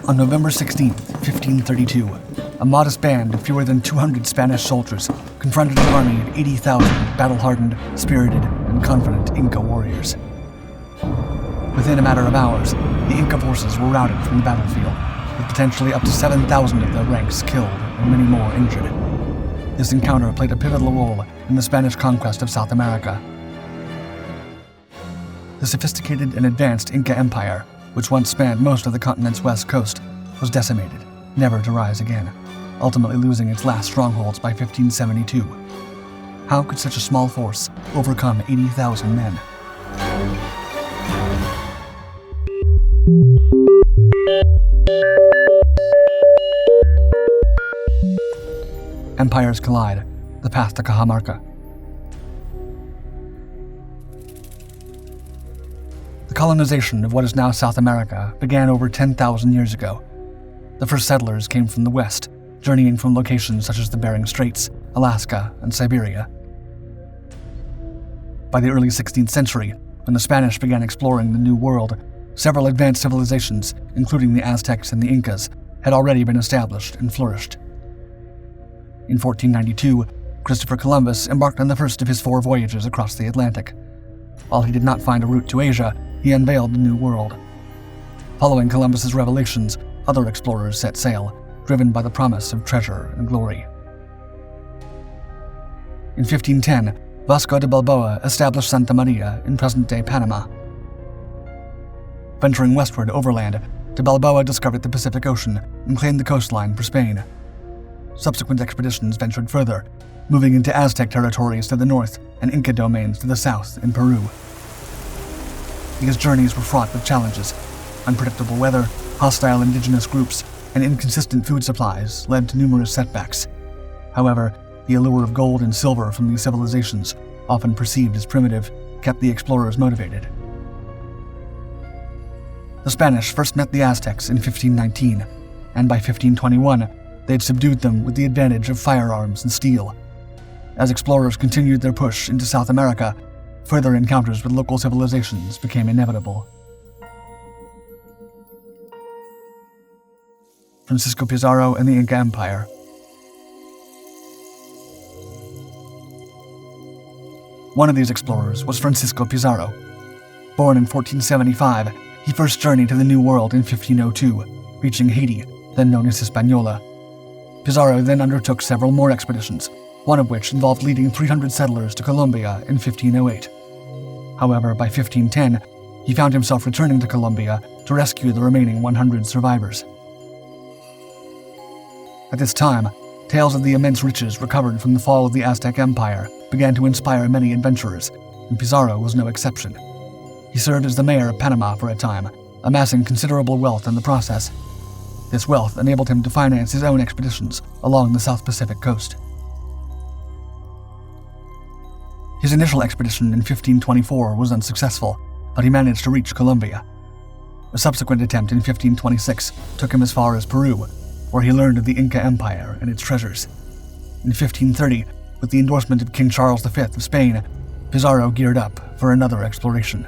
On November 16, 1532, a modest band of fewer than 200 Spanish soldiers confronted an army of 80,000 battle-hardened, spirited, and confident Inca warriors. Within a matter of hours, the Inca forces were routed from the battlefield, with potentially up to 7,000 of their ranks killed and many more injured. This encounter played a pivotal role in the Spanish conquest of South America. The sophisticated and advanced Inca Empire, which once spanned most of the continent's west coast, was decimated, never to rise again, ultimately losing its last strongholds by 1572. How could such a small force overcome 80,000 men? Empires collide, the path to Cajamarca. The colonization of what is now South America began over 10,000 years ago. The first settlers came from the west, journeying from locations such as the Bering Straits, Alaska, and Siberia. By the early 16th century, when the Spanish began exploring the New World, several advanced civilizations, including the Aztecs and the Incas, had already been established and flourished. In 1492, Christopher Columbus embarked on the first of his 4 voyages across the Atlantic. While he did not find a route to Asia, he unveiled the New World. Following Columbus's revelations, other explorers set sail, driven by the promise of treasure and glory. In 1510, Vasco de Balboa established Santa Maria in present-day Panama. Venturing westward overland, de Balboa discovered the Pacific Ocean and claimed the coastline for Spain. Subsequent expeditions ventured further, moving into Aztec territories to the north and Inca domains to the south in Peru. These journeys were fraught with challenges. Unpredictable weather, hostile indigenous groups, and inconsistent food supplies led to numerous setbacks. However, the allure of gold and silver from these civilizations, often perceived as primitive, kept the explorers motivated. The Spanish first met the Aztecs in 1519, and by 1521, they had subdued them with the advantage of firearms and steel. As explorers continued their push into South America, further encounters with local civilizations became inevitable. Francisco Pizarro and the Inca Empire. One of these explorers was Francisco Pizarro. Born in 1475, he first journeyed to the New World in 1502, reaching Haiti, then known as Hispaniola. Pizarro then undertook several more expeditions, one of which involved leading 300 settlers to Colombia in 1508. However, by 1510, he found himself returning to Colombia to rescue the remaining 100 survivors. At this time, tales of the immense riches recovered from the fall of the Aztec Empire began to inspire many adventurers, and Pizarro was no exception. He served as the mayor of Panama for a time, amassing considerable wealth in the process. This wealth enabled him to finance his own expeditions along the South Pacific coast. His initial expedition in 1524 was unsuccessful, but he managed to reach Colombia. A subsequent attempt in 1526 took him as far as Peru, where he learned of the Inca Empire and its treasures. In 1530, with the endorsement of King Charles V of Spain, Pizarro geared up for another exploration.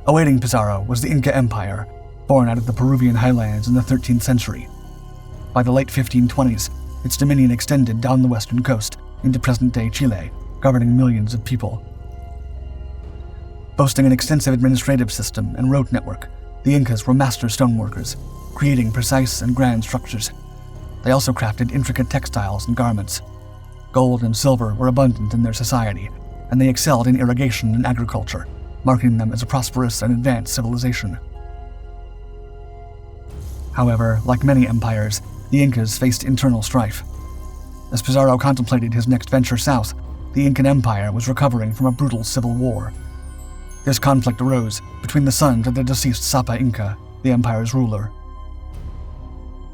Awaiting Pizarro was the Inca Empire, born out of the Peruvian highlands in the 13th century. By the late 1520s, its dominion extended down the western coast into present-day Chile, governing millions of people. Boasting an extensive administrative system and road network, the Incas were master stoneworkers, creating precise and grand structures. They also crafted intricate textiles and garments. Gold and silver were abundant in their society, and they excelled in irrigation and agriculture, marking them as a prosperous and advanced civilization. However, like many empires, the Incas faced internal strife. As Pizarro contemplated his next venture south, the Incan Empire was recovering from a brutal civil war. This conflict arose between the sons of the deceased Sapa Inca, the empire's ruler.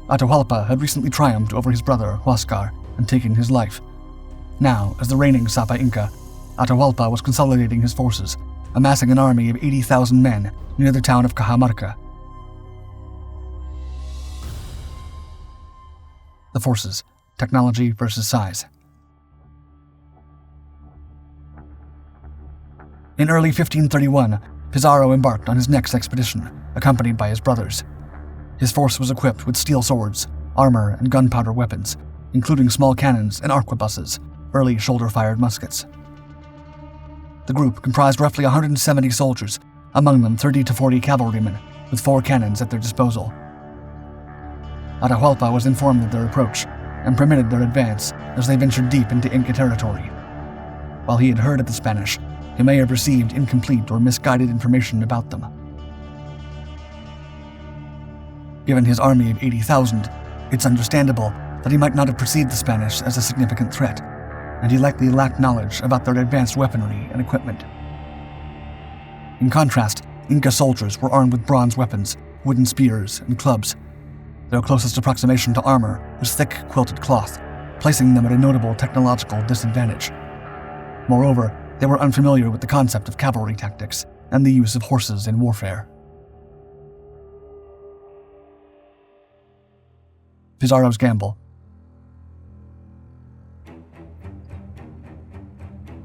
Atahualpa had recently triumphed over his brother, Huascar, and taken his life. Now, as the reigning Sapa Inca, Atahualpa was consolidating his forces, amassing an army of 80,000 men near the town of Cajamarca. The forces, technology versus size. In early 1531, Pizarro embarked on his next expedition. accompanied by his brothers. His force was equipped with steel swords, armor, and gunpowder weapons, including small cannons and arquebuses, early shoulder-fired muskets. The group comprised roughly 170 soldiers, among them 30 to 40 cavalrymen, with 4 cannons at their disposal. Atahualpa was informed of their approach and permitted their advance as they ventured deep into Inca territory. While he had heard of the Spanish, he may have received incomplete or misguided information about them. Given his army of 80,000, it's understandable that he might not have perceived the Spanish as a significant threat, and he likely lacked knowledge about their advanced weaponry and equipment. In contrast, Inca soldiers were armed with bronze weapons, wooden spears, and clubs. Their closest approximation to armor was thick quilted cloth, placing them at a notable technological disadvantage. Moreover, they were unfamiliar with the concept of cavalry tactics and the use of horses in warfare. Pizaros Gamble.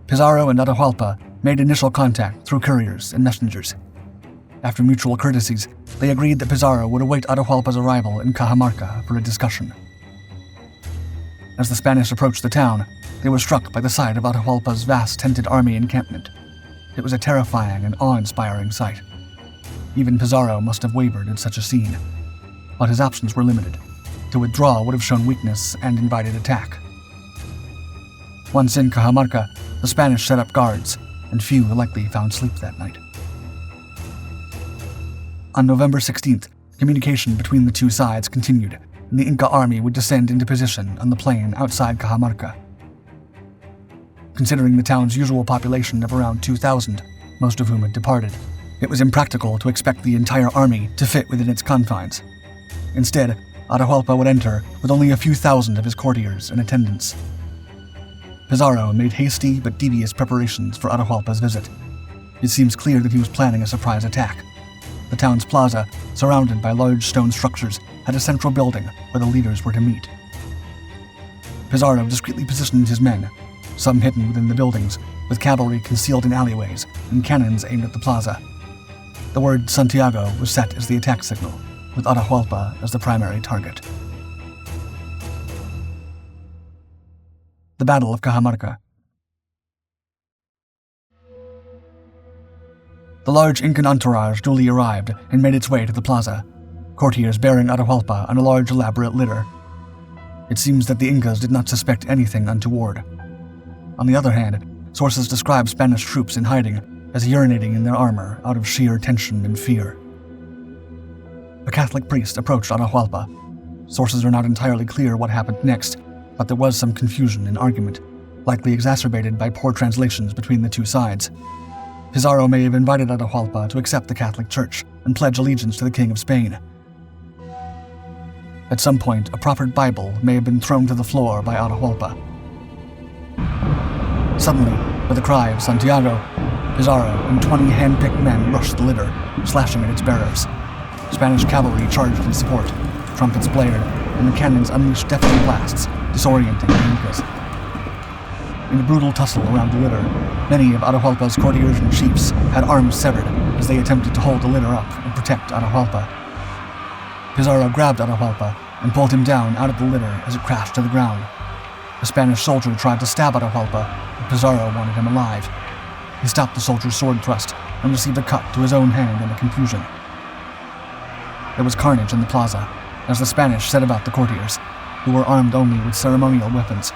Pizarro and Atahualpa made initial contact through couriers and messengers. After mutual courtesies, they agreed that Pizarro would await Atahualpa's arrival in Cajamarca for a discussion. As the Spanish approached the town, they were struck by the sight of Atahualpa's vast tented army encampment. It was a terrifying and awe-inspiring sight. Even Pizarro must have wavered in such a scene, but his options were limited. To withdraw would have shown weakness and invited attack. Once in Cajamarca, the Spanish set up guards, and few likely found sleep that night. On November 16th, communication between the two sides continued, and the Inca army would descend into position on the plain outside Cajamarca. Considering the town's usual population of around 2,000, most of whom had departed, it was impractical to expect the entire army to fit within its confines. Instead, Atahualpa would enter with only a few thousand of his courtiers in attendance. Pizarro made hasty but devious preparations for Atahualpa's visit. It seems clear that he was planning a surprise attack. The town's plaza, surrounded by large stone structures, had a central building where the leaders were to meet. Pizarro discreetly positioned his men, some hidden within the buildings, with cavalry concealed in alleyways and cannons aimed at the plaza. The word Santiago was set as the attack signal, with Atahualpa as the primary target. The Battle of Cajamarca. The large Incan entourage duly arrived and made its way to the plaza, courtiers bearing Atahualpa on a large elaborate litter. It seems that the Incas did not suspect anything untoward. On the other hand, sources describe Spanish troops in hiding as urinating in their armor out of sheer tension and fear. A Catholic priest approached Atahualpa. Sources are not entirely clear what happened next, but there was some confusion and argument, likely exacerbated by poor translations between the two sides. Pizarro may have invited Atahualpa to accept the Catholic Church and pledge allegiance to the King of Spain. At some point, a proffered Bible may have been thrown to the floor by Atahualpa. Suddenly, with a cry of Santiago, Pizarro and 20 hand-picked men rushed the litter, slashing at its bearers. Spanish cavalry charged in support, trumpets blared, and the cannons unleashed deafening blasts, disorienting the Incas. In a brutal tussle around the litter, many of Atahualpa's courtiers and chiefs had arms severed as they attempted to hold the litter up and protect Atahualpa. Pizarro grabbed Atahualpa and pulled him down out of the litter as it crashed to the ground. A Spanish soldier tried to stab Atahualpa, but Pizarro wanted him alive. He stopped the soldier's sword thrust and received a cut to his own hand in the confusion. There was carnage in the plaza as the Spanish set about the courtiers, who were armed only with ceremonial weapons.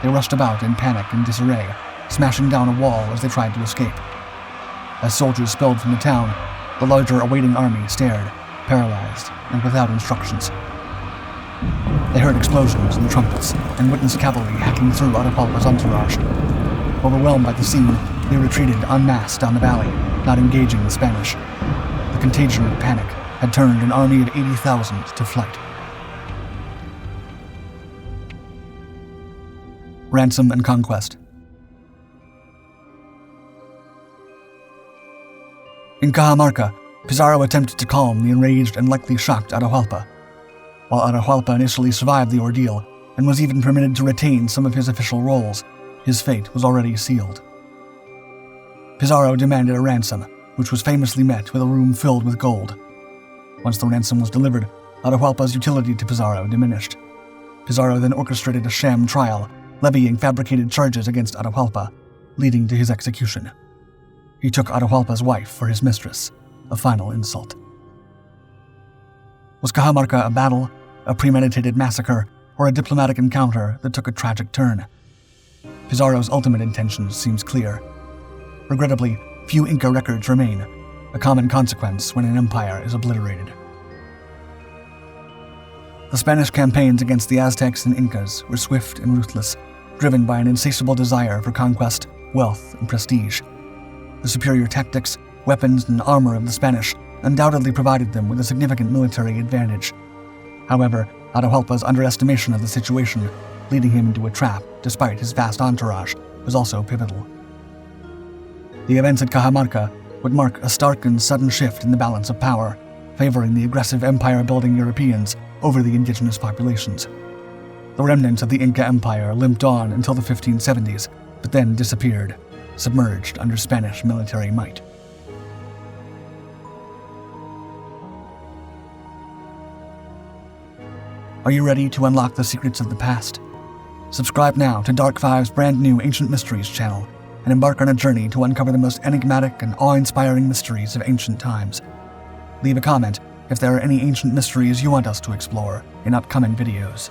They rushed about in panic and disarray, smashing down a wall as they tried to escape. As soldiers spilled from the town, the larger awaiting army stared, paralyzed and without instructions. They heard explosions and trumpets and witnessed cavalry hacking through Atahualpa's entourage. Overwhelmed by the scene, they retreated en masse down the valley, not engaging the Spanish. The contagion of panic had turned an army of 80,000 to flight. Ransom and Conquest. In Cajamarca, Pizarro attempted to calm the enraged and likely shocked Atahualpa. While Atahualpa initially survived the ordeal and was even permitted to retain some of his official roles, his fate was already sealed. Pizarro demanded a ransom, which was famously met with a room filled with gold, Once the ransom was delivered, Atahualpa's utility to Pizarro diminished. Pizarro then orchestrated a sham trial, levying fabricated charges against Atahualpa, leading to his execution. He took Atahualpa's wife for his mistress, a final insult. Was Cajamarca a battle, a premeditated massacre, or a diplomatic encounter that took a tragic turn? Pizarro's ultimate intention seems clear. Regrettably, few Inca records remain, a common consequence when an empire is obliterated. The Spanish campaigns against the Aztecs and Incas were swift and ruthless, driven by an insatiable desire for conquest, wealth, and prestige. The superior tactics, weapons, and armor of the Spanish undoubtedly provided them with a significant military advantage. However, Atahualpa's underestimation of the situation, leading him into a trap despite his vast entourage, was also pivotal. The events at Cajamarca would mark a stark and sudden shift in the balance of power, favoring the aggressive empire-building Europeans over the indigenous populations. The remnants of the Inca Empire limped on until the 1570s, but then disappeared, submerged under Spanish military might. Are you ready to unlock the secrets of the past? Subscribe now to Dark Five's brand new Ancient Mysteries channel and embark on a journey to uncover the most enigmatic and awe-inspiring mysteries of ancient times. Leave a comment if there are any ancient mysteries you want us to explore in upcoming videos.